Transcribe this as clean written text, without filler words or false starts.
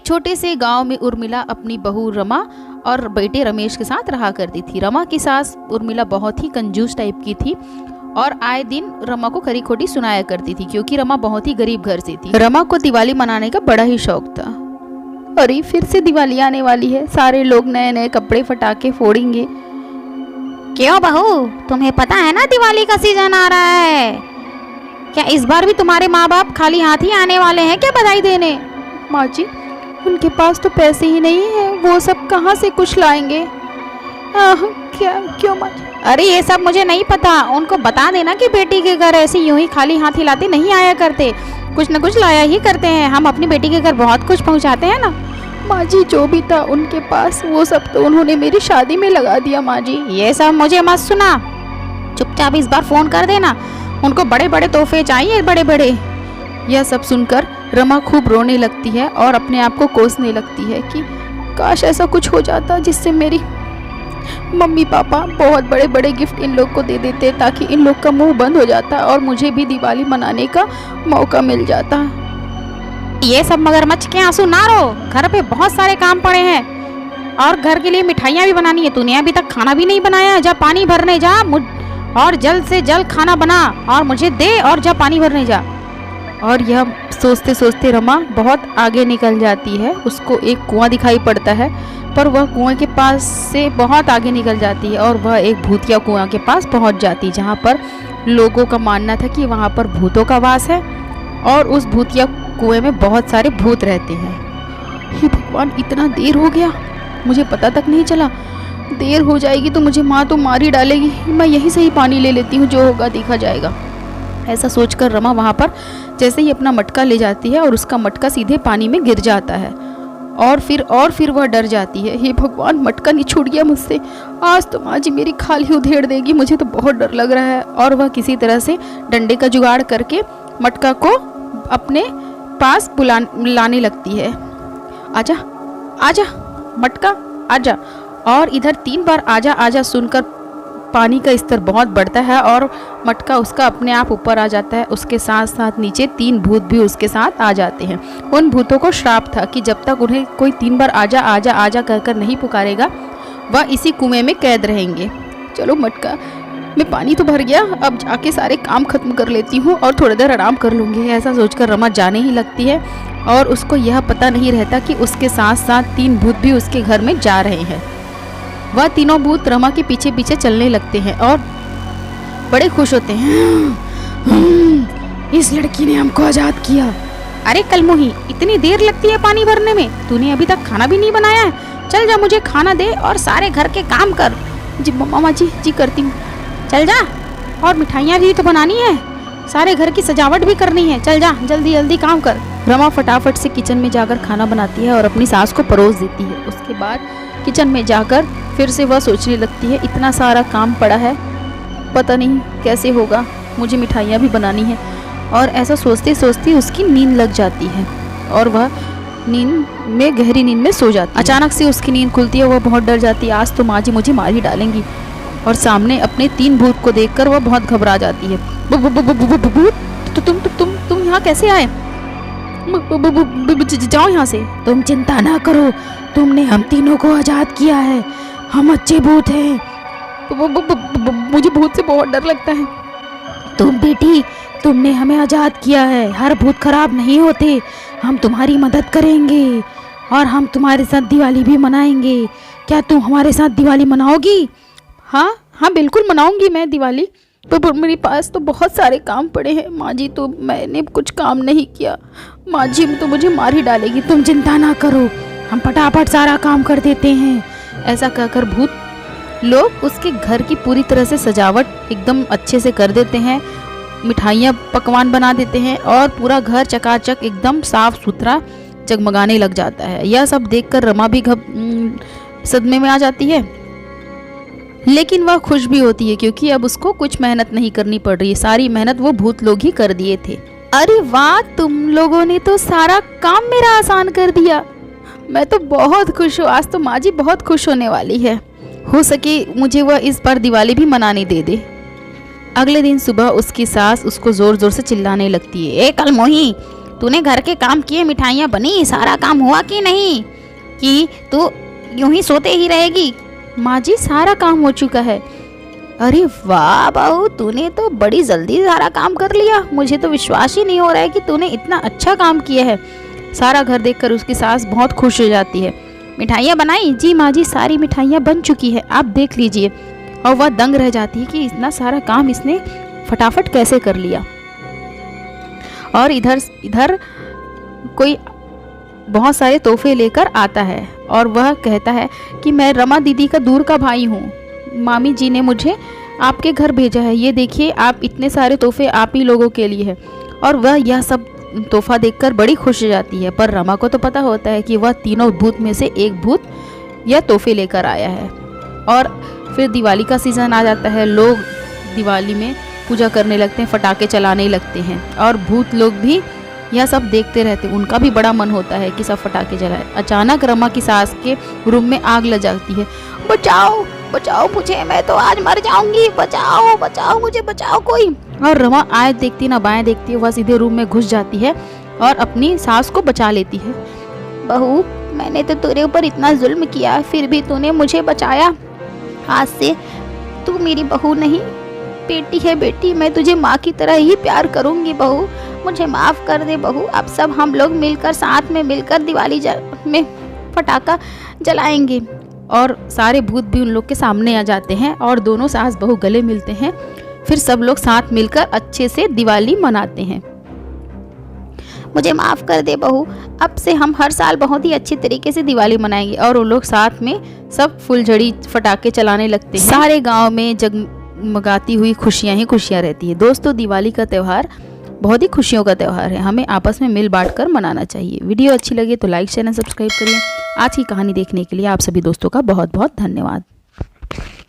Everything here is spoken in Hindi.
एक छोटे से गांव में उर्मिला अपनी बहू रमा और बेटे रमेश के साथ रहा करती थी। रमा की सास उर्मिला बहुत ही कंजूस टाइप की थी और आए दिन रमा को खरी खोटी सुनाया करती थी, क्योंकि रमा बहुत ही गरीब घर से थी। रमा को दिवाली मनाने का बड़ा ही शौक था। अरे फिर से दिवाली आने वाली है, सारे लोग नए नए कपड़े फटाके फोड़ेंगे। क्यों बहू, तुम्हें पता है ना दिवाली का सीजन आ रहा है? क्या इस बार भी तुम्हारे माँ बाप खाली हाथ ही आने वाले हैं क्या बधाई देने? माँ जी, उनके पास तो पैसे ही नहीं है, वो सब कहाँ से कुछ लाएंगे? क्या क्यों माँ जी? अरे ये सब मुझे नहीं पता, उनको बता देना कि बेटी के घर ऐसे यूं ही खाली हाथ हिलाते नहीं आया करते, कुछ न कुछ लाया ही करते हैं। हम अपनी बेटी के घर बहुत कुछ पहुंचाते हैं ना। माँ जी, जो भी था उनके पास वो सब तो उन्होंने मेरी शादी में लगा दिया। माँ जी, ये सब मुझे मत सुना, चुपचाप इस बार फोन कर देना, उनको बड़े बड़े तोहफे चाहिए, बड़े बड़े। यह सब सुनकर रमा खूब रोने लगती है और अपने आप को कोसने लगती है कि काश ऐसा कुछ हो जाता जिससे मेरी मम्मी पापा बहुत बड़े बड़े गिफ्ट इन लोग को दे देते, ताकि इन लोग का मुंह बंद हो जाता और मुझे भी दिवाली मनाने का मौका मिल जाता। ये सब मगरमच्छ के आंसू ना रो, घर पे बहुत सारे काम पड़े हैं और घर के लिए मिठाइयाँ भी बनानी है। तूने अभी तक खाना भी नहीं बनाया, जा पानी भरने जा और जल्द से जल्द खाना बना और मुझे दे, और जा पानी भरने जा। और यह सोचते सोचते रमा बहुत आगे निकल जाती है। उसको एक कुआं दिखाई पड़ता है, पर वह कुएं के पास से बहुत आगे निकल जाती है और वह एक भूतिया कुआं के पास पहुंच जाती है, जहां पर लोगों का मानना था कि वहां पर भूतों का वास है और उस भूतिया कुएं में बहुत सारे भूत रहते हैं। हे भगवान, इतना देर हो गया, मुझे पता तक नहीं चला। देर हो जाएगी तो मुझे माँ तो मार ही डालेगी। मैं यहीं से ही पानी ले लेती हूँ, जो होगा देखा जाएगा। ऐसा सोचकर रमा वहाँ पर जैसे ही अपना मटका ले जाती है और उसका मटका सीधे पानी में गिर जाता है और फिर वह डर जाती है। हे भगवान, मटका नहीं छूट गया मुझसे, आज तो माँ जी मेरी खाल ही उधेड़ देगी, मुझे तो बहुत डर लग रहा है। और वह किसी तरह से डंडे का जुगाड़ करके मटका को अपने पास लाने लगती है। आजा आजा मटका आजा। और इधर 3 बार आजा आजा सुनकर पानी का स्तर बहुत बढ़ता है और मटका उसका अपने आप ऊपर आ जाता है। उसके साथ साथ नीचे 3 भूत भी उसके साथ आ जाते हैं। उन भूतों को श्राप था कि जब तक उन्हें कोई 3 बार आजा आजा आजा कहकर नहीं पुकारेगा, वह इसी कुएं में कैद रहेंगे। चलो मटका में पानी तो भर गया, अब जाके सारे काम खत्म कर लेती हूँ और थोड़ी देर आराम कर लूँगी। ऐसा सोचकर रमा जाने ही लगती है और उसको यह पता नहीं रहता कि उसके साथ साथ 3 भूत भी उसके घर में जा रहे हैं। वह तीनों भूत रमा के पीछे पीछे चलने लगते हैं और बड़े खुश होते हैं। इस लड़की ने हमको आजाद किया। अरे कलमुही, इतनी देर लगती है पानी भरने में? तूने अभी तक खाना भी नहीं बनाया है? चल जा, मुझे खाना दे और सारे घर के काम कर। जी मामा जी करती हूँ। चल जा, और मिठाइयाँ भी तो बनानी है, सारे घर की सजावट भी करनी है, चल जा जल्दी जल्दी काम कर। रमा फटाफट से किचन में जाकर खाना बनाती है और अपनी सास को परोस देती है। उसके बाद किचन में जाकर फिर से वह सोचने लगती है, इतना सारा काम पड़ा है, पता नहीं कैसे होगा, मुझे मिठाइयाँ भी बनानी है। और ऐसा सोचते सोचते उसकी नींद लग जाती है और वह गहरी नींद में सो जाती है। अचानक से उसकी नींद खुलती है, वह बहुत डर जाती है, आज तो माँ जी मुझे मार ही डालेंगी। और सामने अपने 3 भूत को देखकर वह बहुत घबरा जाती है। भूत, तुम यहाँ कैसे आए? जाओ यहाँ से। तुम चिंता ना करो, तुमने हम तीनों को आजाद किया है, हम अच्छे भूत हैं। मुझे भूत से बहुत डर लगता है। तुम बेटी, तुमने हमें आजाद किया है, हर भूत खराब नहीं होते, हम तुम्हारी मदद करेंगे और हम तुम्हारे साथ दिवाली भी मनाएंगे। क्या तुम हमारे साथ दिवाली मनाओगी? हाँ हाँ, बिल्कुल मनाऊंगी मैं दिवाली, पर मेरे पास तो बहुत सारे काम पड़े हैं। माँ जी तो मैंने कुछ काम नहीं किया, माँ जी तो मुझे मार ही डालेगी। तुम चिंता ना करो, हम फटाफट सारा काम कर देते हैं। ऐसा कहकर भूत लोग उसके घर की पूरी तरह से सजावट एकदम अच्छे से कर देते हैं, मिठाइयाँ पकवान बना देते हैं और पूरा घर चकाचक एकदम साफ सुथरा जगमगाने लग जाता है। यह सब देखकर रमा भी सदमे में आ जाती है, लेकिन वह खुश भी होती है क्योंकि अब उसको कुछ मेहनत नहीं करनी पड़ रही है, सारी मेहनत वो भूत लोग ही कर दिए थे। अरे वाह, तुम लोगों ने तो सारा काम मेरा आसान कर दिया, मैं तो बहुत खुश हूँ। आज तो माँ जी बहुत खुश होने वाली है, हो सके मुझे वह इस बार दिवाली भी मनाने दे दे। अगले दिन सुबह उसकी सास उसको जोर जोर से चिल्लाने लगती है, ए कलमोही, तूने घर के काम किए, मिठाइयाँ बनी, सारा काम हुआ कि नहीं, कि तू यूं ही सोते ही रहेगी? माँ जी सारा काम हो चुका है। अरे वाह बहू, तूने तो बड़ी जल्दी सारा काम कर लिया। मुझे तो विश्वास ही नहीं हो रहा है कि तूने इतना अच्छा काम किया है। सारा घर देखकर उसकी सास बहुत खुश हो जाती है। मिठाइयाँ बनाई? जी माँ जी सारी मिठाइयाँ बन चुकी है, आप देख लीजिए। और वह दंग रह जाती है कि इतना सारा काम इसने फटाफट कैसे कर लिया। और इधर कोई बहुत सारे तोहफे लेकर आता है और वह कहता है कि मैं रमा दीदी का दूर का भाई हूँ, मामी जी ने मुझे आपके घर भेजा है, ये देखिए आप इतने सारे तोहफे आप ही लोगों के लिए है। और वह यह सब तोहफा देखकर बड़ी खुश हो जाती है, पर रमा को तो पता होता है कि वह तीनों भूत में से एक भूत यह तोहफे लेकर आया है। और फिर दिवाली का सीज़न आ जाता है, लोग दिवाली में पूजा करने लगते हैं, फटाके चलाने लगते हैं और भूत लोग भी यह सब देखते रहते हैं। उनका भी बड़ा मन होता है कि सब फटाके जलाए। अचानक रमा की सास के रूम में आग लग जाती है। बचाओ बचाओ मुझे, मैं तो आज मर जाऊंगी, बचाओ बचाओ मुझे, बचाओ कोई। और रमा आए देखती ना बाएं देखती है, वह सीधे रूम में घुस जाती है और अपनी सास को बचा लेती है। बहू, मैंने तो तेरे ऊपर इतना जुल्म किया, फिर भी तूने मुझे बचाया। आज से तू मेरी बहू नहीं, बेटी है बेटी। मैं तुझे माँ की तरह ही प्यार करूंगी बहू, मुझे माफ़ कर दे बहू। अब सब हम लोग मिलकर साथ में मिलकर दिवाली में फटाका जलाएंगे। और सारे भूत भी उन लोग के सामने आ जाते हैं और दोनों सास बहू गले मिलते हैं। फिर सब लोग साथ मिलकर अच्छे से दिवाली मनाते हैं। मुझे माफ़ कर दे बहू, अब से हम हर साल बहुत ही अच्छे तरीके से दिवाली मनाएंगे। और वो लोग साथ में सब फुलझड़ी फटाके चलाने लगते हैं। सारे गांव में जगमगाती हुई खुशियां ही खुशियां रहती है। दोस्तों, दिवाली का त्यौहार बहुत ही खुशियों का त्यौहार है, हमें आपस में मिल बांट कर मनाना चाहिए। वीडियो अच्छी लगे तो लाइक, चैनल सब्सक्राइब करिए। आज की कहानी देखने के लिए आप सभी दोस्तों का बहुत बहुत धन्यवाद।